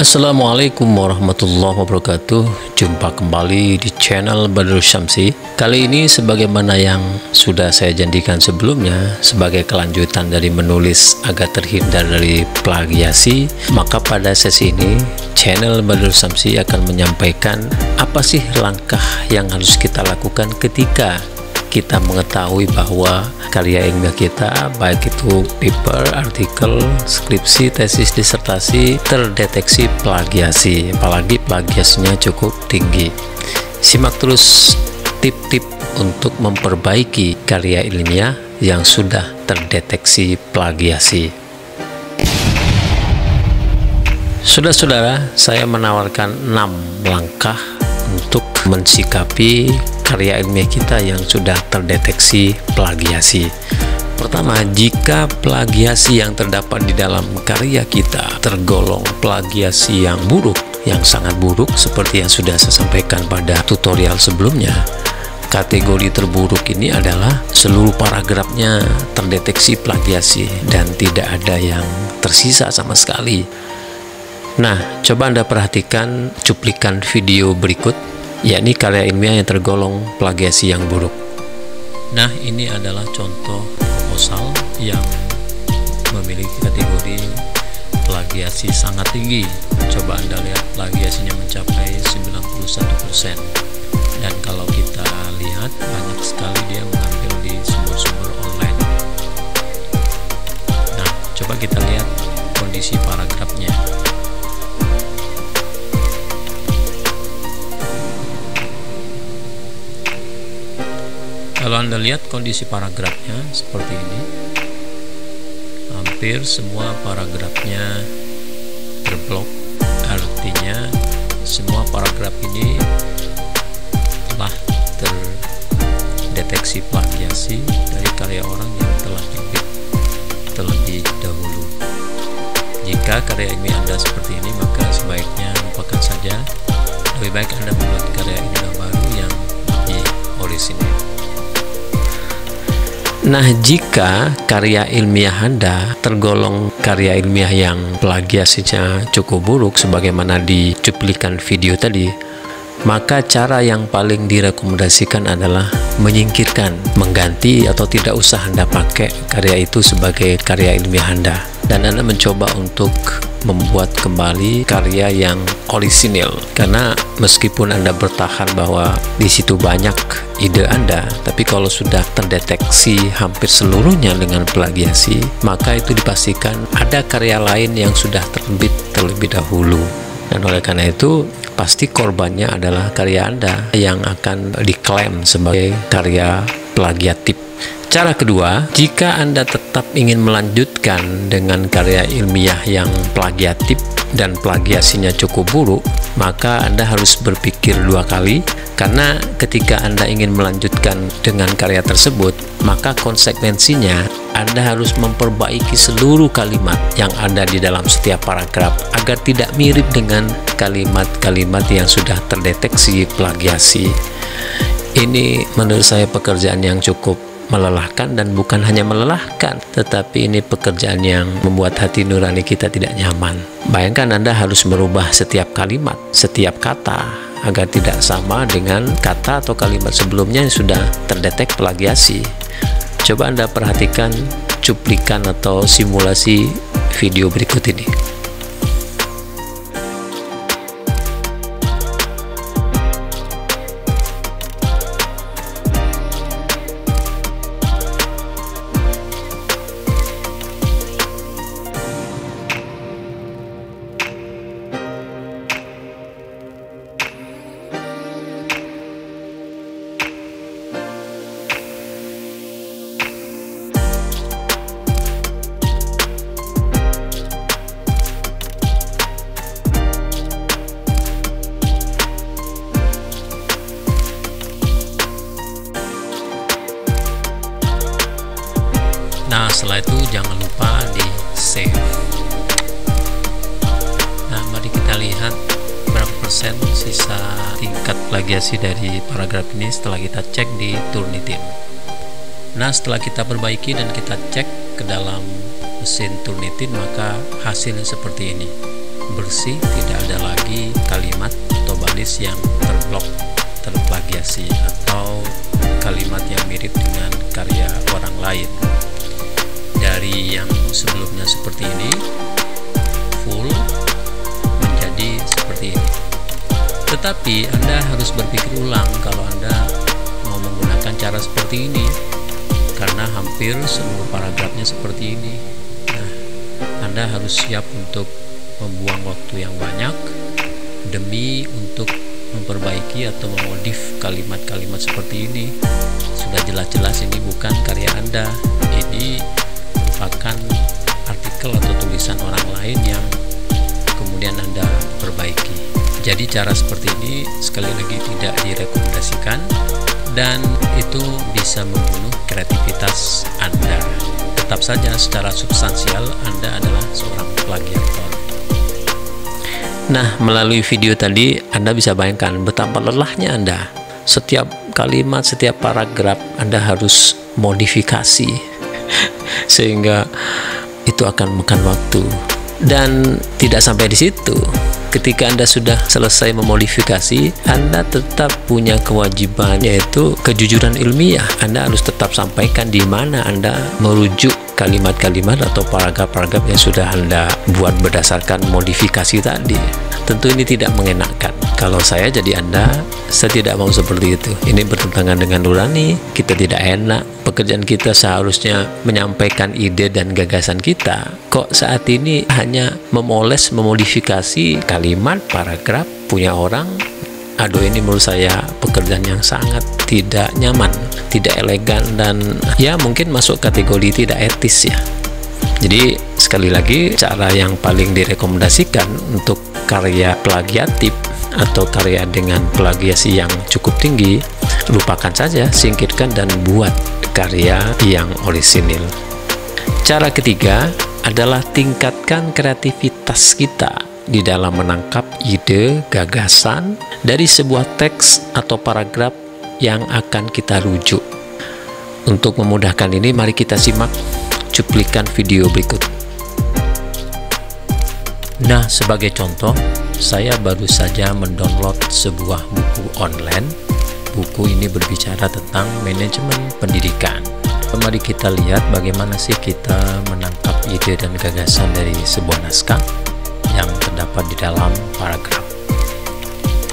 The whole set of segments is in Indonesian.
Assalamualaikum warahmatullahi wabarakatuh. Jumpa kembali di channel Badrul Syamsi. Kali ini sebagaimana yang sudah saya janjikan sebelumnya, sebagai kelanjutan dari menulis agar terhindar dari plagiasi, maka pada sesi ini channel Badrul Syamsi akan menyampaikan apa sih langkah yang harus kita lakukan ketika kita mengetahui bahwa karya ilmiah kita, baik itu paper, artikel, skripsi, tesis, disertasi, terdeteksi plagiasi, apalagi plagiasinya cukup tinggi. Simak terus tip-tip untuk memperbaiki karya ilmiah yang sudah terdeteksi plagiasi. Saudara-saudara, saya menawarkan 6 langkah untuk mensikapi karya ilmiah kita yang sudah terdeteksi plagiasi. Pertama, jika plagiasi yang terdapat di dalam karya kita tergolong plagiasi yang buruk, yang sangat buruk seperti yang sudah saya sampaikan pada tutorial sebelumnya, kategori terburuk ini adalah seluruh paragrafnya terdeteksi plagiasi dan tidak ada yang tersisa sama sekali. Nah, coba Anda perhatikan cuplikan video berikut, yakni karya ilmiah yang tergolong plagiasi yang buruk. Nah, ini adalah contoh proposal yang memiliki kategori plagiasi sangat tinggi. Coba Anda lihat, plagiasinya mencapai 91%. Dan kalau kita lihat, banyak sekali dia mengambil di sumber-sumber online. Nah, coba kita lihat kondisi paragrafnya. Kalau Anda lihat kondisi paragrafnya seperti ini, hampir semua paragrafnya terblok. Artinya semua paragraf ini telah terdeteksi plagiasi dari karya orang yang telah terbit terlebih dahulu. Jika karya ilmiah Anda seperti ini, maka sebaiknya lupakan saja. Lebih baik Anda membuat karya ilmiah baru yang lebih orisinil. Nah, jika karya ilmiah Anda tergolong karya ilmiah yang plagiasinya cukup buruk sebagaimana di cuplikan video tadi, maka cara yang paling direkomendasikan adalah menyingkirkan, mengganti atau tidak usah Anda pakai karya itu sebagai karya ilmiah Anda, dan Anda mencoba untuk membuat kembali karya yang orisinil. Karena meskipun Anda bertahan bahwa di situ banyak ide Anda, tapi kalau sudah terdeteksi hampir seluruhnya dengan plagiasi, maka itu dipastikan ada karya lain yang sudah terbit terlebih dahulu. Dan oleh karena itu, pasti korbannya adalah karya Anda yang akan diklaim sebagai karya plagiatif. Cara kedua, jika Anda tetap ingin melanjutkan dengan karya ilmiah yang plagiatif dan plagiasinya cukup buruk, maka Anda harus berpikir 2 kali, karena ketika Anda ingin melanjutkan dengan karya tersebut, maka konsekuensinya Anda harus memperbaiki seluruh kalimat yang ada di dalam setiap paragraf agar tidak mirip dengan kalimat-kalimat yang sudah terdeteksi plagiasi. Ini menurut saya pekerjaan yang cukup melelahkan, dan bukan hanya melelahkan, tetapi ini pekerjaan yang membuat hati nurani kita tidak nyaman. Bayangkan Anda harus merubah setiap kalimat, setiap kata agar tidak sama dengan kata atau kalimat sebelumnya yang sudah terdetek plagiasi. Coba Anda perhatikan cuplikan atau simulasi video berikut ini. Nah, setelah itu jangan lupa di save. Nah, mari kita lihat berapa persen sisa tingkat plagiasi dari paragraf ini setelah kita cek di Turnitin. Nah, setelah kita perbaiki dan kita cek ke dalam mesin Turnitin, maka hasilnya seperti ini. bersih, tidak ada lagi kalimat atau baris yang terblok, terplagiasi, atau kalimat yang mirip dengan karya orang lain. Dari yang sebelumnya seperti ini, full menjadi seperti ini. Tetapi Anda harus berpikir ulang kalau Anda mau menggunakan cara seperti ini, karena hampir seluruh paragrafnya seperti ini. Nah, Anda harus siap untuk membuang waktu yang banyak demi untuk memperbaiki atau memodif kalimat-kalimat seperti ini. Sudah jelas-jelas ini bukan karya Anda, ini merupakan artikel atau tulisan orang lain yang kemudian Anda perbaiki. Jadi cara seperti ini sekali lagi tidak direkomendasikan, dan itu bisa membunuh kreativitas Anda. Tetap saja secara substansial Anda adalah seorang plagiator. Nah, melalui video tadi Anda bisa bayangkan betapa lelahnya Anda. Setiap kalimat, setiap paragraf Anda harus modifikasi sehingga itu akan makan waktu. Dan tidak sampai di situ. Ketika Anda sudah selesai memodifikasi, Anda tetap punya kewajiban, yaitu kejujuran ilmiah. Anda harus tetap sampaikan di mana Anda merujuk kalimat-kalimat atau paragraf-paragraf yang sudah Anda buat berdasarkan modifikasi tadi. Tentu ini tidak mengenakan. Kalau saya jadi Anda, saya tidak mau seperti itu. Ini bertentangan dengan nurani, kita tidak enak. Pekerjaan kita seharusnya menyampaikan ide dan gagasan kita. Kok saat ini hanya memoles, memodifikasi kalimat, paragraf punya orang? Aduh, ini menurut saya pekerjaan yang sangat tidak nyaman, tidak elegan, dan ya mungkin masuk kategori tidak etis ya. Jadi sekali lagi, cara yang paling direkomendasikan untuk karya plagiatif atau karya dengan plagiasi yang cukup tinggi, lupakan saja, singkirkan dan buat karya yang orisinil. Cara ketiga adalah tingkatkan kreativitas kita di dalam menangkap ide, gagasan dari sebuah teks atau paragraf yang akan kita rujuk. Untuk memudahkan ini, mari kita simak cuplikan video berikut. Nah, sebagai contoh, saya baru saja mendownload sebuah buku online. Buku ini berbicara tentang manajemen pendidikan. Mari kita lihat bagaimana sih kita menangkap ide dan gagasan dari sebuah naskah yang terdapat di dalam paragraf.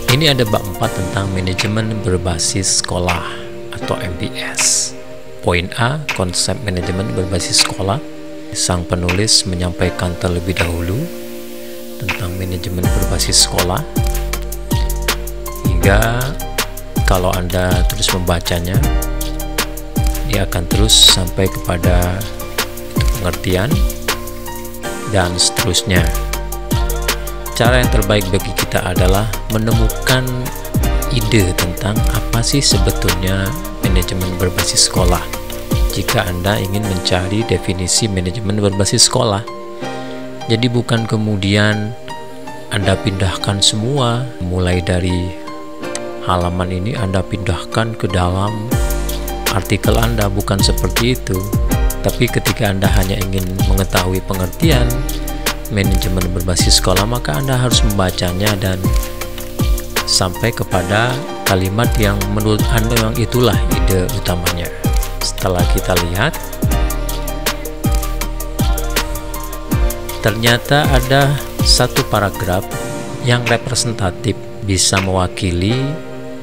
Ini ada bab 4 tentang manajemen berbasis sekolah atau MBS. Poin A, konsep manajemen berbasis sekolah. Sang penulis menyampaikan terlebih dahulu tentang manajemen berbasis sekolah, hingga kalau Anda terus membacanya, dia akan terus sampai kepada pengertian dan seterusnya. Cara yang terbaik bagi kita adalah menemukan ide tentang apa sih sebetulnya manajemen berbasis sekolah. Jika Anda ingin mencari definisi manajemen berbasis sekolah, jadi bukan kemudian Anda pindahkan semua, mulai dari halaman ini Anda pindahkan ke dalam artikel Anda, bukan seperti itu. Tapi ketika Anda hanya ingin mengetahui pengertian manajemen berbasis sekolah, maka Anda harus membacanya dan sampai kepada kalimat yang menurut Anda yang itulah ide utamanya. Setelah kita lihat, ternyata ada satu paragraf yang representatif, bisa mewakili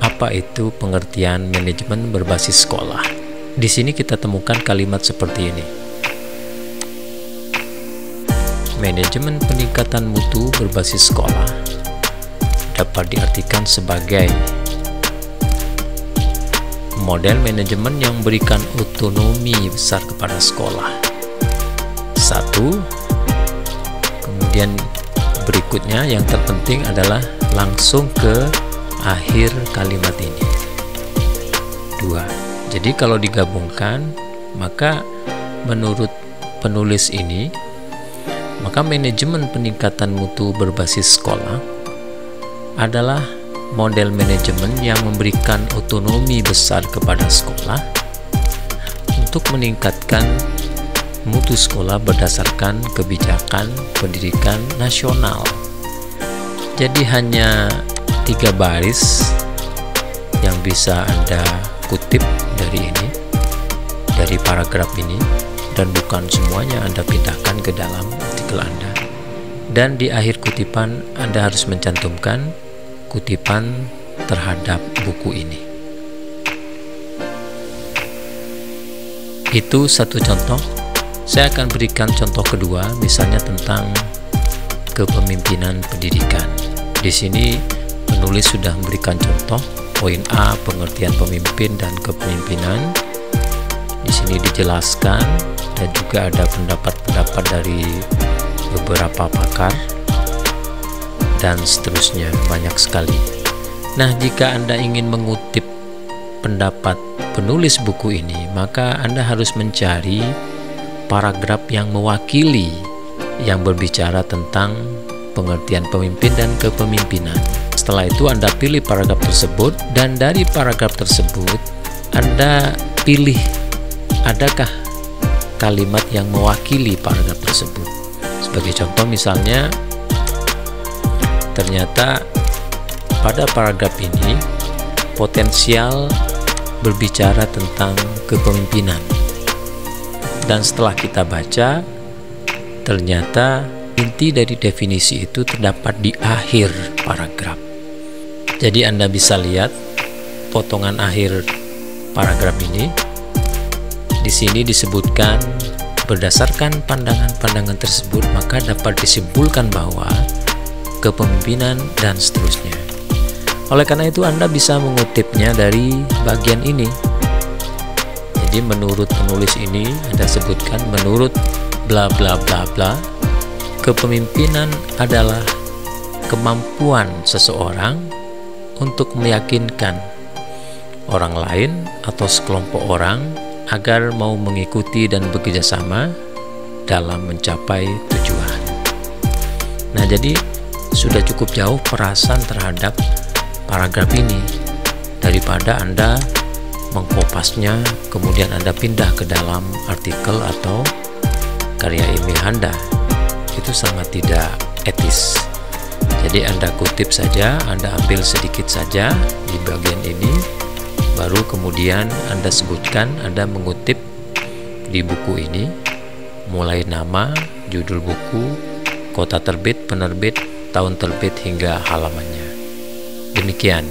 apa itu pengertian manajemen berbasis sekolah. Di sini kita temukan kalimat seperti ini. Manajemen peningkatan mutu berbasis sekolah dapat diartikan sebagai model manajemen yang memberikan otonomi besar kepada sekolah. Satu. Kemudian berikutnya yang terpenting adalah langsung ke akhir kalimat ini. 2. Jadi kalau digabungkan, maka menurut penulis ini, maka manajemen peningkatan mutu berbasis sekolah adalah model manajemen yang memberikan otonomi besar kepada sekolah untuk meningkatkan mutu sekolah berdasarkan kebijakan pendidikan nasional Jadi hanya 3 baris yang bisa Anda kutip dari ini, dari paragraf ini, dan bukan semuanya Anda pindahkan ke dalam artikel Anda. Dan di akhir kutipan Anda harus mencantumkan kutipan terhadap buku ini. Itu satu contoh. Saya akan berikan contoh kedua, misalnya tentang kepemimpinan pendidikan. Di sini penulis sudah memberikan contoh poin A, pengertian pemimpin dan kepemimpinan. Di sini dijelaskan dan juga ada pendapat-pendapat dari beberapa pakar dan seterusnya, banyak sekali. Nah, jika Anda ingin mengutip pendapat penulis buku ini, maka Anda harus mencari paragraf yang mewakili, yang berbicara tentang pengertian pemimpin dan kepemimpinan. Setelah itu Anda pilih paragraf tersebut, dan dari paragraf tersebut Anda pilih adakah kalimat yang mewakili paragraf tersebut. Sebagai contoh misalnya, ternyata pada paragraf ini potensial berbicara tentang kepemimpinan. Dan setelah kita baca, ternyata inti dari definisi itu terdapat di akhir paragraf. Jadi Anda bisa lihat potongan akhir paragraf ini. Di sini disebutkan berdasarkan pandangan-pandangan tersebut, maka dapat disimpulkan bahwa kepemimpinan dan seterusnya. Oleh karena itu Anda bisa mengutipnya dari bagian ini. Jadi menurut penulis ini Anda sebutkan, menurut bla bla bla bla, kepemimpinan adalah kemampuan seseorang untuk meyakinkan orang lain atau sekelompok orang agar mau mengikuti dan bekerjasama dalam mencapai tujuan. Nah, jadi sudah cukup jauh perasaan terhadap paragraf ini daripada Anda mengkopasnya kemudian Anda pindah ke dalam artikel atau karya ilmiah Anda. Itu sangat tidak etis. Jadi Anda kutip saja, Anda ambil sedikit saja di bagian ini, baru kemudian Anda sebutkan, Anda mengutip di buku ini, mulai nama, judul buku, kota terbit, penerbit, tahun terbit, hingga halamannya. Demikian.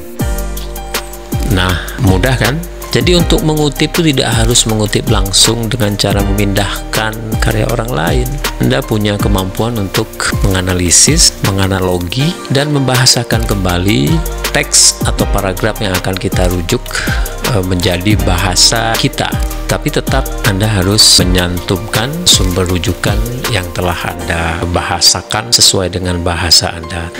Nah, mudah kan? Jadi untuk mengutip itu tidak harus mengutip langsung dengan cara memindahkan karya orang lain. Anda punya kemampuan untuk menganalisis, menganalogi, dan membahasakan kembali teks atau paragraf yang akan kita rujuk menjadi bahasa kita. Tapi tetap Anda harus menyantumkan sumber rujukan yang telah Anda bahasakan sesuai dengan bahasa Anda.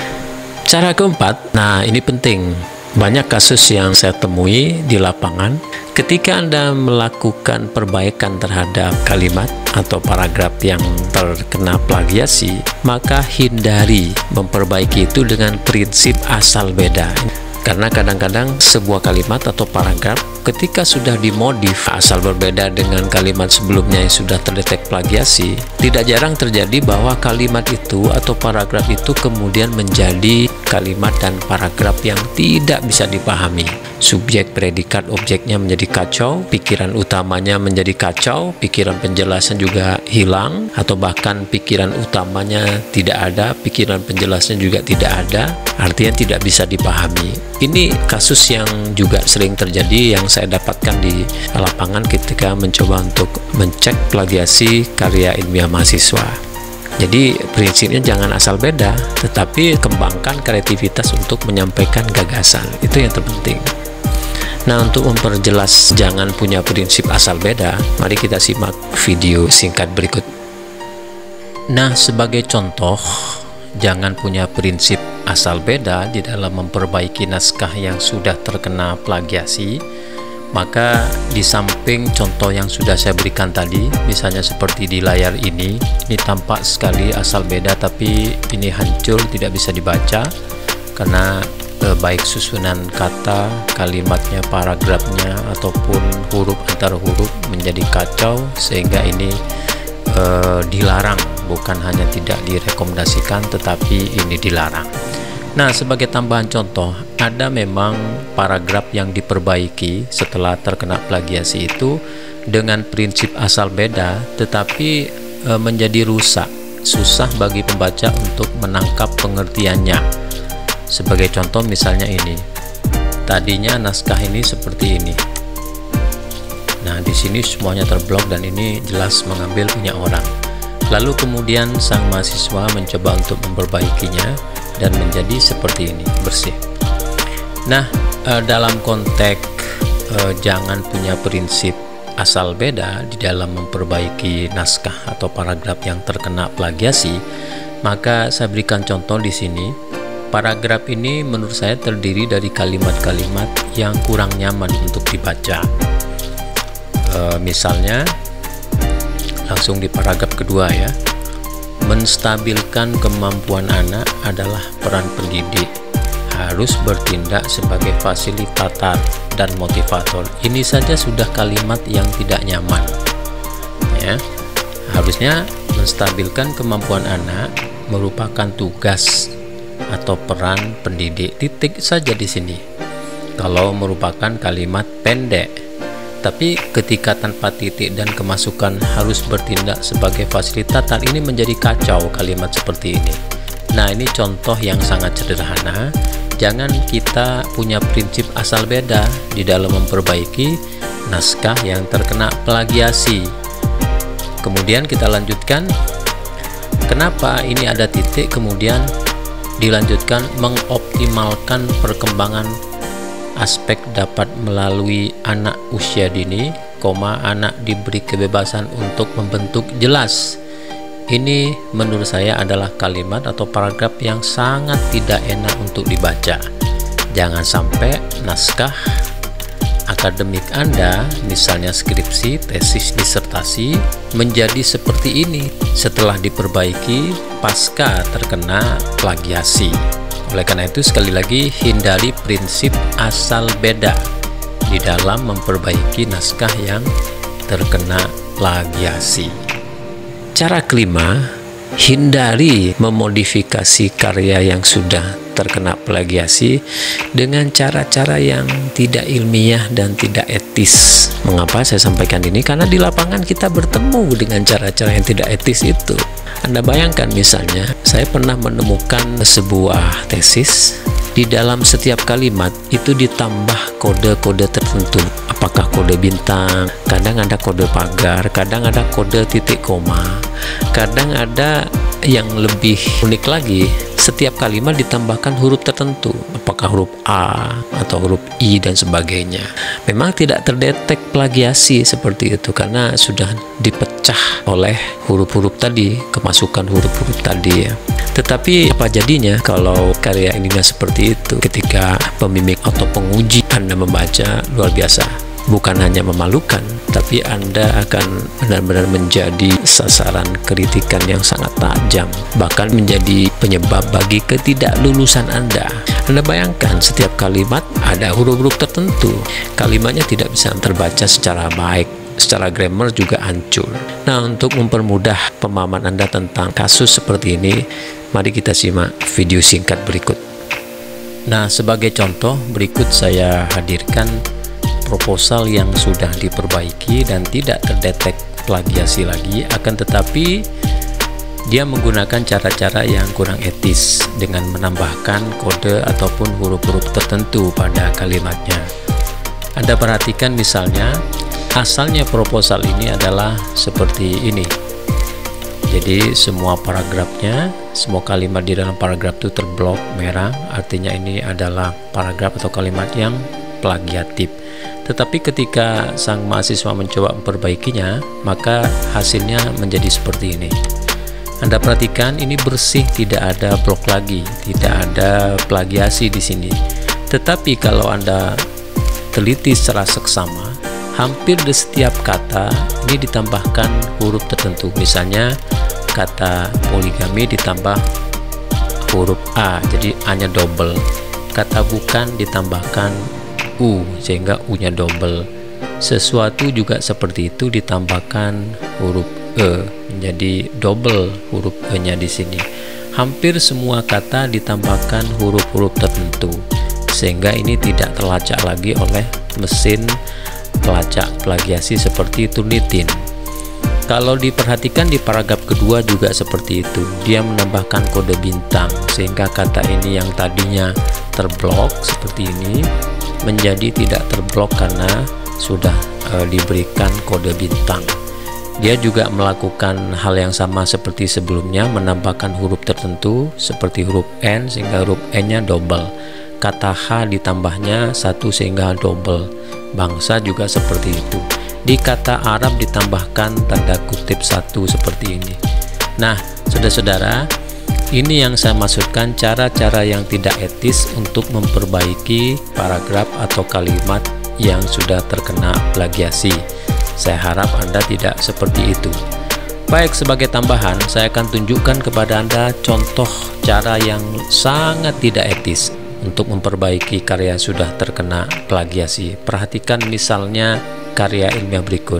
Cara keempat, nah ini penting. Banyak kasus yang saya temui di lapangan, ketika Anda melakukan perbaikan terhadap kalimat atau paragraf yang terkena plagiasi, maka hindari memperbaiki itu dengan prinsip asal beda. Karena kadang-kadang sebuah kalimat atau paragraf ketika sudah dimodif asal berbeda dengan kalimat sebelumnya yang sudah terdetek plagiasi, tidak jarang terjadi bahwa kalimat itu atau paragraf itu kemudian menjadi kalimat dan paragraf yang tidak bisa dipahami. Subjek, predikat, objeknya menjadi kacau, pikiran utamanya menjadi kacau, pikiran penjelasan juga hilang, atau bahkan pikiran utamanya tidak ada, pikiran penjelasan juga tidak ada, artinya tidak bisa dipahami. Ini kasus yang juga sering terjadi yang saya dapatkan di lapangan ketika mencoba untuk mencek plagiasi karya ilmiah mahasiswa. Jadi prinsipnya jangan asal beda, tetapi kembangkan kreativitas untuk menyampaikan gagasan. Itu yang terpenting. Nah, untuk memperjelas jangan punya prinsip asal beda, mari kita simak video singkat berikut. Nah, sebagai contoh, jangan punya prinsip asal beda di dalam memperbaiki naskah yang sudah terkena plagiasi, maka di samping contoh yang sudah saya berikan tadi, misalnya seperti di layar ini tampak sekali asal beda, tapi ini hancur, tidak bisa dibaca karena baik susunan kata, kalimatnya, paragrafnya, ataupun huruf antar huruf menjadi kacau, sehingga ini dilarang, bukan hanya tidak direkomendasikan tetapi ini dilarang. Nah, sebagai tambahan contoh, ada memang paragraf yang diperbaiki setelah terkena plagiasi itu dengan prinsip asal beda, tetapi menjadi rusak, susah bagi pembaca untuk menangkap pengertiannya. Sebagai contoh misalnya ini, tadinya naskah ini seperti ini. Nah, di sini semuanya terblok dan ini jelas mengambil punya orang. Lalu kemudian sang mahasiswa mencoba untuk memperbaikinya dan menjadi seperti ini, bersih. Nah, dalam konteks jangan punya prinsip asal beda di dalam memperbaiki naskah atau paragraf yang terkena plagiasi, maka saya berikan contoh di sini. Paragraf ini menurut saya terdiri dari kalimat-kalimat yang kurang nyaman untuk dibaca. Misalnya, langsung di paragraf kedua ya. Menstabilkan kemampuan anak adalah peran pendidik, harus bertindak sebagai fasilitator dan motivator. Ini saja sudah kalimat yang tidak nyaman ya. Harusnya menstabilkan kemampuan anak merupakan tugas atau peran pendidik, titik saja di sini. Kalau merupakan kalimat pendek, tapi ketika tanpa titik dan kemasukan harus bertindak sebagai fasilitator, ini menjadi kacau kalimat seperti ini. Nah, ini contoh yang sangat sederhana. Jangan kita punya prinsip asal beda di dalam memperbaiki naskah yang terkena plagiasi. Kemudian kita lanjutkan, kenapa ini ada titik, kemudian dilanjutkan mengoptimalkan perkembangan aspek dapat melalui anak usia dini, anak diberi kebebasan untuk membentuk jelas. Ini menurut saya adalah kalimat atau paragraf yang sangat tidak enak untuk dibaca. Jangan sampai naskah akademik Anda, misalnya skripsi, tesis, disertasi, menjadi seperti ini setelah diperbaiki pasca terkena plagiasi. Oleh karena itu, sekali lagi, hindari prinsip asal beda di dalam memperbaiki naskah yang terkena plagiasi. Cara kelima, hindari memodifikasi karya yang sudah terkena plagiasi dengan cara-cara yang tidak ilmiah dan tidak etis. Mengapa saya sampaikan ini? Karena di lapangan kita bertemu dengan cara-cara yang tidak etis itu. Anda bayangkan misalnya, saya pernah menemukan sebuah tesis, di dalam setiap kalimat itu ditambah kode-kode tertentu. Apakah kode bintang, kadang ada kode pagar, kadang ada kode titik koma, kadang ada yang lebih unik lagi, setiap kalimat ditambahkan huruf tertentu, apakah huruf A atau huruf I dan sebagainya. Memang tidak terdetek plagiasi seperti itu karena sudah dipecah oleh huruf-huruf tadi, kemasukan huruf-huruf tadi ya. Tetapi apa jadinya kalau karya ininya seperti itu? Ketika pembimbing atau penguji Anda membaca, luar biasa. Bukan hanya memalukan, tapi Anda akan benar-benar menjadi sasaran kritikan yang sangat tajam, bahkan menjadi penyebab bagi ketidaklulusan Anda. Anda bayangkan setiap kalimat ada huruf-huruf tertentu, kalimatnya tidak bisa terbaca secara baik, secara grammar juga hancur. Nah, untuk mempermudah pemahaman Anda tentang kasus seperti ini, mari kita simak video singkat berikut. Nah, sebagai contoh, berikut saya hadirkan proposal yang sudah diperbaiki dan tidak terdetek plagiasi lagi, akan tetapi dia menggunakan cara-cara yang kurang etis dengan menambahkan kode ataupun huruf-huruf tertentu pada kalimatnya. Anda perhatikan misalnya, asalnya proposal ini adalah seperti ini. Jadi semua paragrafnya, semua kalimat di dalam paragraf itu terblok merah, artinya ini adalah paragraf atau kalimat yang plagiatif. Tetapi ketika sang mahasiswa mencoba memperbaikinya, maka hasilnya menjadi seperti ini. Anda perhatikan, ini bersih, tidak ada blok lagi, tidak ada plagiasi di sini. Tetapi kalau Anda teliti secara seksama, hampir di setiap kata ini ditambahkan huruf tertentu. Misalnya kata poligami ditambah huruf A, jadi A-nya double. Kata bukan ditambahkan U, sehingga U-nya double. Sesuatu juga seperti itu, ditambahkan huruf E, menjadi double huruf E-nya di sini. hampir semua kata ditambahkan huruf-huruf tertentu, sehingga ini tidak terlacak lagi oleh mesin pelacak plagiasi seperti Turnitin. Kalau diperhatikan di paragraf kedua juga seperti itu, dia menambahkan kode bintang sehingga kata ini yang tadinya terblok seperti ini menjadi tidak terblok karena sudah diberikan kode bintang. Dia juga melakukan hal yang sama seperti sebelumnya, menambahkan huruf tertentu seperti huruf N sehingga huruf N-nya double. Kata H ditambahnya satu sehingga double. Bangsa juga seperti itu. Di kata Arab ditambahkan tanda kutip satu seperti ini. Nah, saudara-saudara, ini yang saya maksudkan cara-cara yang tidak etis untuk memperbaiki paragraf atau kalimat yang sudah terkena plagiasi. Saya harap Anda tidak seperti itu. Baik, sebagai tambahan, saya akan tunjukkan kepada Anda contoh cara yang sangat tidak etis untuk memperbaiki karya sudah terkena plagiasi. Perhatikan misalnya karya ilmiah berikut.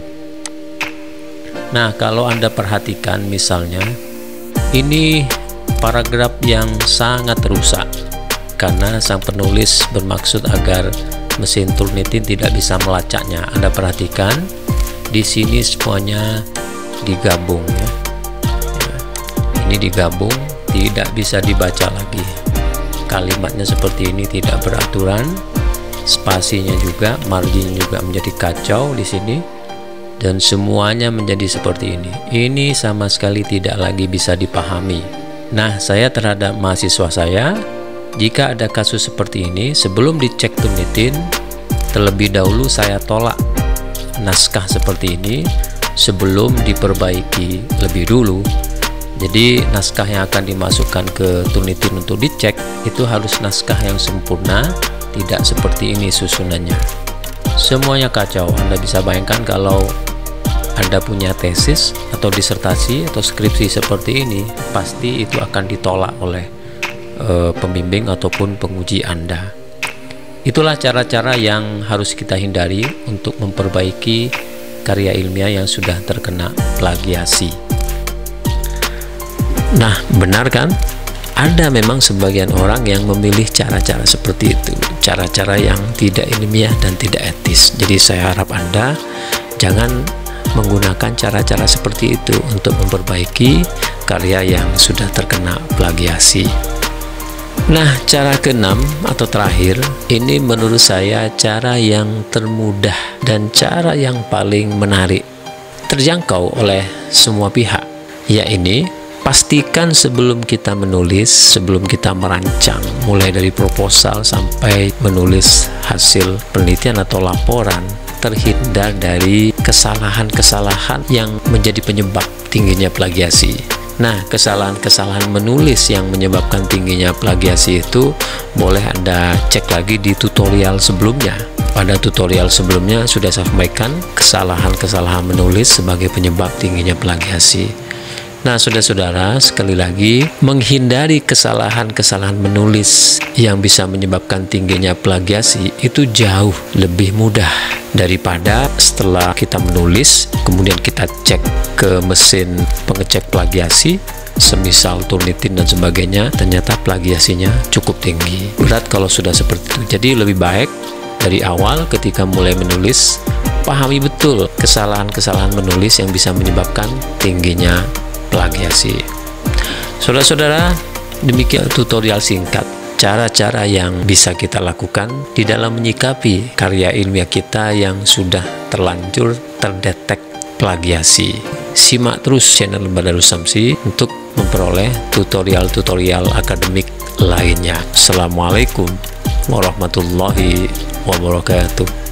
Nah, kalau Anda perhatikan misalnya, ini paragraf yang sangat rusak karena sang penulis bermaksud agar mesin Turnitin tidak bisa melacaknya. Anda perhatikan di sini semuanya digabung ya. Ini digabung, tidak bisa dibaca lagi. Kalimatnya seperti ini tidak beraturan, spasinya juga, margin juga menjadi kacau di sini, dan semuanya menjadi seperti ini. Ini sama sekali tidak lagi bisa dipahami. Nah, saya terhadap mahasiswa saya, jika ada kasus seperti ini, sebelum dicek Turnitin, terlebih dahulu saya tolak naskah seperti ini sebelum diperbaiki lebih dulu. Jadi naskah yang akan dimasukkan ke Turnitin untuk dicek itu harus naskah yang sempurna, tidak seperti ini susunannya. Semuanya kacau. Anda bisa bayangkan kalau Anda punya tesis atau disertasi atau skripsi seperti ini, pasti itu akan ditolak oleh pembimbing ataupun penguji Anda. Itulah cara-cara yang harus kita hindari untuk memperbaiki karya ilmiah yang sudah terkena plagiasi. Nah, benar kan? Ada memang sebagian orang yang memilih cara-cara seperti itu, cara-cara yang tidak ilmiah dan tidak etis. Jadi saya harap Anda jangan menggunakan cara-cara seperti itu untuk memperbaiki karya yang sudah terkena plagiasi. Nah, cara keenam atau terakhir, ini menurut saya cara yang termudah dan cara yang paling menarik, terjangkau oleh semua pihak, yaitu pastikan sebelum kita menulis, sebelum kita merancang, mulai dari proposal sampai menulis hasil penelitian atau laporan, terhindar dari kesalahan-kesalahan yang menjadi penyebab tingginya plagiasi. Nah, kesalahan-kesalahan menulis yang menyebabkan tingginya plagiasi itu boleh Anda cek lagi di tutorial sebelumnya. Pada tutorial sebelumnya sudah saya sampaikan kesalahan-kesalahan menulis sebagai penyebab tingginya plagiasi. Nah, saudara-saudara, sekali lagi, menghindari kesalahan-kesalahan menulis yang bisa menyebabkan tingginya plagiasi itu jauh lebih mudah daripada setelah kita menulis, kemudian kita cek ke mesin pengecek plagiasi, semisal Turnitin dan sebagainya, ternyata plagiasinya cukup tinggi. Berat kalau sudah seperti itu. Jadi lebih baik dari awal ketika mulai menulis, pahami betul kesalahan-kesalahan menulis yang bisa menyebabkan tingginya plagiasi. Saudara-saudara, demikian tutorial singkat cara-cara yang bisa kita lakukan di dalam menyikapi karya ilmiah kita yang sudah terlanjur terdetek plagiasi. Simak terus channel Badarus Samsi untuk memperoleh tutorial-tutorial akademik lainnya. Assalamualaikum warahmatullahi wabarakatuh.